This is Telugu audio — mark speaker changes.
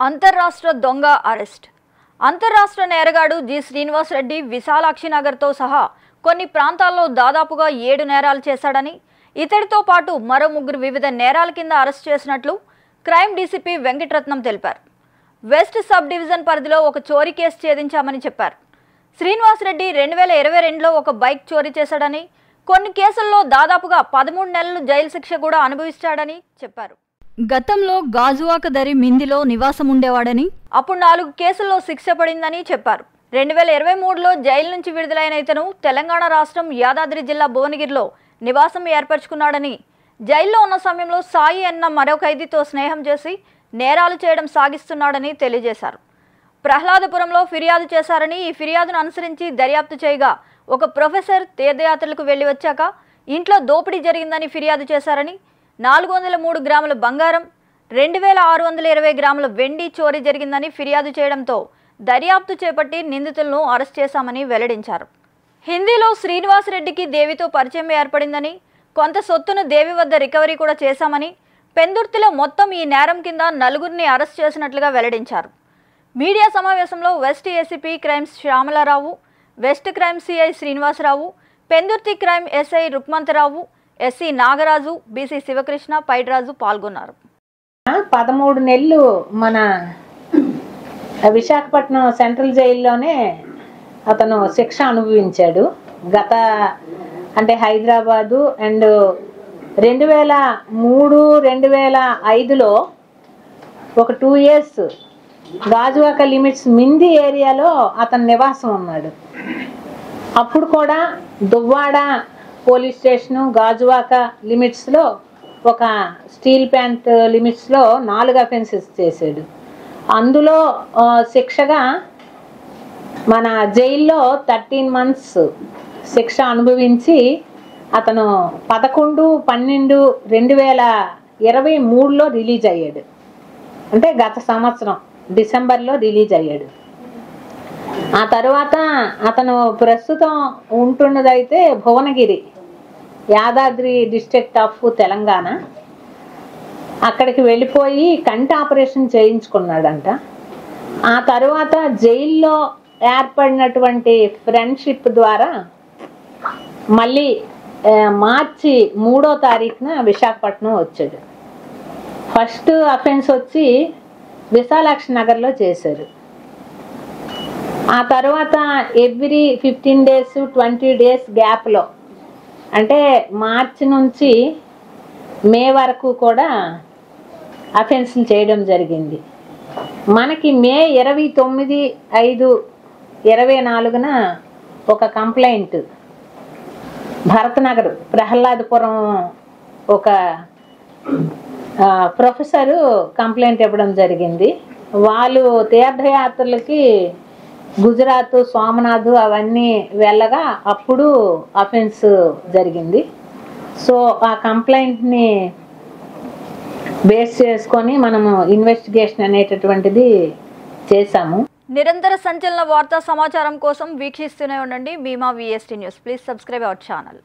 Speaker 1: అంతర్రాష్ట్ర దొంగ అరెస్ట్. అంతర్రాష్ట్ర నేరగాడు జి శ్రీనివాస్ రెడ్డి విశాలాక్షి నగర్తో సహా కొన్ని ప్రాంతాల్లో దాదాపుగా 7 నేరాలు చేశాడని, ఇతడితో పాటు మరో 3 వివిధ నేరాల కింద అరెస్ట్ చేసినట్లు క్రైమ్ డీసీపీ వెంకటరత్నం తెలిపారు. వెస్ట్ సబ్ డివిజన్ పరిధిలో ఒక చోరీ కేసు ఛేదించామని చెప్పారు. శ్రీనివాస్ రెడ్డి 2022లో ఒక బైక్ చోరీ చేశాడని, కొన్ని కేసుల్లో దాదాపుగా 13 నెలలు జైలు శిక్ష కూడా అనుభవించాడని చెప్పారు. గతంలో గాజువాక దరి మిందిలో నివాసం ఉండేవాడని, అప్పుడు 4 కేసుల్లో శిక్ష పడిందని చెప్పారు. 2023లో జైలు నుంచి విడుదలైన ఇతను తెలంగాణ రాష్ట్రం యాదాద్రి జిల్లా భువనగిరిలో నివాసం ఏర్పరచుకున్నాడని, జైల్లో ఉన్న సమయంలో సాయి అన్న మరో ఖైదీతో స్నేహం చేసి నేరాలు చేయడం సాగిస్తున్నాడని తెలియజేశారు. ప్రహ్లాదపురంలో ఫిర్యాదు చేశారని, ఈ ఫిర్యాదును అనుసరించి దర్యాప్తు చేయగా ఒక ప్రొఫెసర్ తీర్థయాత్రలకు వెళ్లి వచ్చాక ఇంట్లో దోపిడీ జరిగిందని ఫిర్యాదు చేశారని, 403 గ్రాముల బంగారం, 2620 గ్రాముల వెండి చోరీ జరిగిందని ఫిర్యాదు చేయడంతో దర్యాప్తు చేపట్టి నిందితులను అరెస్ట్ చేశామని వెల్లడించారు. హిందీలో శ్రీనివాస్ రెడ్డికి దేవితో పరిచయం ఏర్పడిందని, కొంత సొత్తును దేవి వద్ద రికవరీ కూడా చేశామని, పెందుర్తిలో మొత్తం ఈ నేరం కింద 4గురిని అరెస్ట్ చేసినట్లుగా వెల్లడించారు. మీడియా సమావేశంలో west ACP crimes Shyamalarao, west crime CI Srinivasarao, Pendurthi crime SI Rukmantharao, SC Nagaraju, BC Sivakrishna, Paidraju పాల్గొన్నారు.
Speaker 2: 13 నెలలు మన విశాఖపట్నం సెంట్రల్ జైల్లోనే అతను శిక్ష అనుభవించాడు. గత అంటే హైదరాబాదు అండ్ 2003, 2005లో ఒక 2 years గాజువాక లిమిట్స్ మింది ఏరియాలో అతను నివాసం ఉన్నాడు. అప్పుడు కూడా దువ్వాడ పోలీస్ స్టేషను, గాజువాక లిమిట్స్లో ఒక స్టీల్ ప్యాంట్ లిమిట్స్లో 4 అఫెన్సెస్ చేశాడు. అందులో శిక్షగా మన జైల్లో 13 months శిక్ష అనుభవించి అతను 11/12/2023లో రిలీజ్ అయ్యాడు. అంటే గత సంవత్సరం డిసెంబర్లో రిలీజ్ అయ్యాడు. ఆ తర్వాత అతను ప్రస్తుతం ఉంటున్నదైతే భువనగిరి, యాదాద్రి డిస్ట్రిక్ట్ ఆఫ్ తెలంగాణ. అక్కడికి వెళ్ళిపోయి కంటి ఆపరేషన్ చేయించుకున్నాడంట. ఆ తర్వాత జైల్లో ఏర్పడినటువంటి ఫ్రెండ్షిప్ ద్వారా మళ్ళీ మార్చి 3వ తారీఖున విశాఖపట్నం వచ్చాడు. ఫస్ట్ అఫెన్స్ వచ్చి విశాలాక్షి నగర్లో చేశారు. ఆ తర్వాత ఎవ్రీ 15 days 20 days గ్యాప్లో, అంటే మార్చి నుంచి మే వరకు కూడా అఫెన్స్లు చేయడం జరిగింది. మనకి మే 29/5/24న ఒక కంప్లైంట్ భరతనగర్ ప్రహ్లాదపురం ఒక ప్రొఫెసరు కంప్లైంట్ ఇవ్వడం జరిగింది. వాళ్ళు తీర్థయాత్రలకి గుజరాత్, సోమనాథ్ అవన్నీ వెళ్ళగా అప్పుడు అఫెన్స్ జరిగింది. సో ఆ కంప్లైంట్ని బేస్ చేసుకొని మనము ఇన్వెస్టిగేషన్ అనేటటువంటిది చేశాము.
Speaker 1: నిరంతర సంచలన వార్తా సమాచారం కోసం వీక్షిస్తూనే ఉండండి మీమా VST news. Please subscribe our channel.